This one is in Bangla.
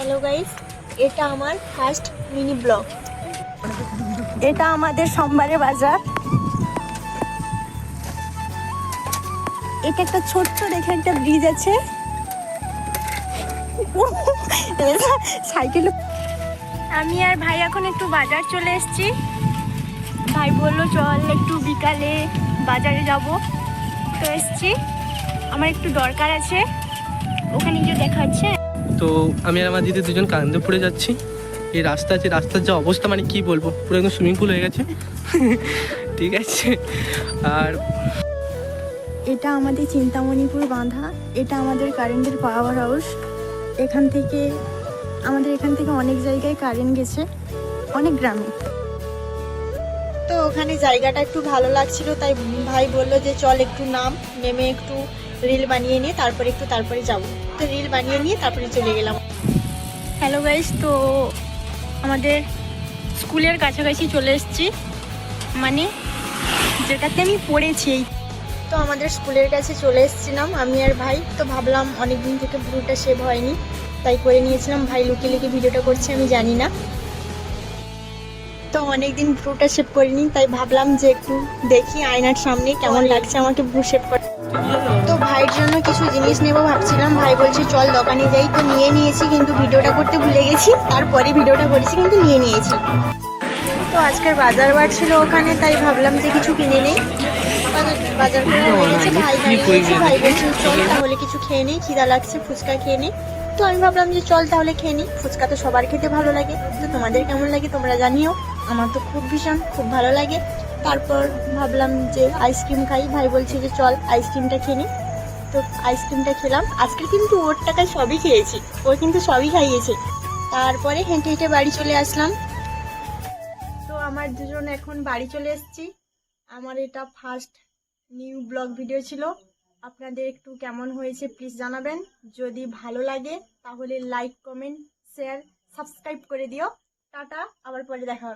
হ্যালো গাইস, এটা আমার ফার্স্ট মিনি ব্লগ। এটা আমাদের সোমবারের বাজার। এটা একটা ছোট্ট দেখে একটা ব্রিজ আছে। সাইকেল। আমি আর ভাই এখন একটু বাজার চলে এসেছি। ভাই বললো চল একটু বিকালে বাজারে যাব, তো এসছি। আমার একটু দরকার আছে, ওখানে গিয়ে দেখা হচ্ছে। তো আমি আর আমার দিদি দুজন কান্দপুরে যাচ্ছি। এই রাস্তার যা অবস্থা, মানে কি বলবো, পুরো একদম সুইমিং পুল হয়ে গেছে। ঠিক আছে। আর এটা আমাদের চিন্তামণিপুর বাঁধা। এটা আমাদের কারেন্টের পাওয়ার হাউস। এখান থেকে অনেক জায়গায় কারেন্ট গেছে, অনেক গ্রামে। তো ওখানে জায়গাটা একটু ভালো লাগছিল, তাই ভাই বললো যে চল একটু নেমে একটু রিল বানিয়ে নিয়ে তারপরে যাব। তো রিল বানিয়ে নিয়ে তারপরে চলে গেলাম। হ্যালো গাইস, তো আমাদের স্কুলের কাছাকাছি চলে এসেছি, মানে যেটাতে আমি পড়েছি। তো আমাদের স্কুলের কাছে চলে এসেছিলাম আমি আর ভাই। তো ভাবলাম অনেকদিন থেকে ব্লুটা শেভ হয়নি, তাই করে নিয়েছিলাম। ভাই লুকিয়ে লুকিয়ে ভিডিওটা করছে, আমি জানি না। তো অনেকদিন ব্লুটা শেভ করিনি, তাই ভাবলাম যে একটু দেখি আয়নার সামনে কেমন লাগছে আমাকে ব্লু শেভ করে। তো ভাইয়ের জন্য কিছু জিনিস নেবো ভাবছিলাম। ভাই বলছে চল দোকানে যাই, তো নিয়ে নিয়েছি, কিন্তু ভিডিওটা করতে ভুলে গেছি। তারপরে ভিডিওটা করেছি, কিন্তু নিয়ে নিয়েছি। তো আজকের বাজার বার ছিল ওখানে, তাই ভাবলাম যে কিছু কিনে নেই। বাজার করে হয়ে গেছে। ভাই দাঁড়িয়েছে, ভাই বলছে চল তাহলে কিছু খেয়ে নিই, খিদা লাগছে, ফুচকা খেয়ে নিই। তো আমি ভাবলাম যে চল তাহলে খেয়ে নিই। ফুচকা তো সবার খেতে ভালো লাগে, তো তোমাদের কেমন লাগে তোমরা জানিও। আমার তো খুব ভালো লাগে। তারপর ভাবলাম যে আইসক্রিম খাই। ভাই বলছে যে চল আইসক্রিমটা খেয়ে নিই। তো আইসক্রিমটা খেলাম। আজকে কিন্তু ওর টাকায় সবই খেয়েছি, ও কিন্তু সবই খাইয়েছে। তারপরে হেঁটে হেঁটে বাড়ি চলে আসলাম। তো আমার দুজন এখন বাড়ি চলে এসেছি। আমার এটা ফার্স্ট নিউ ব্লগ ভিডিও ছিল। আপনাদের একটু কেমন হয়েছে প্লিজ জানাবেন। যদি ভালো লাগে তাহলে লাইক, কমেন্ট, শেয়ার, সাবস্ক্রাইব করে দিও। টাটা, আবার পরে দেখা হবে।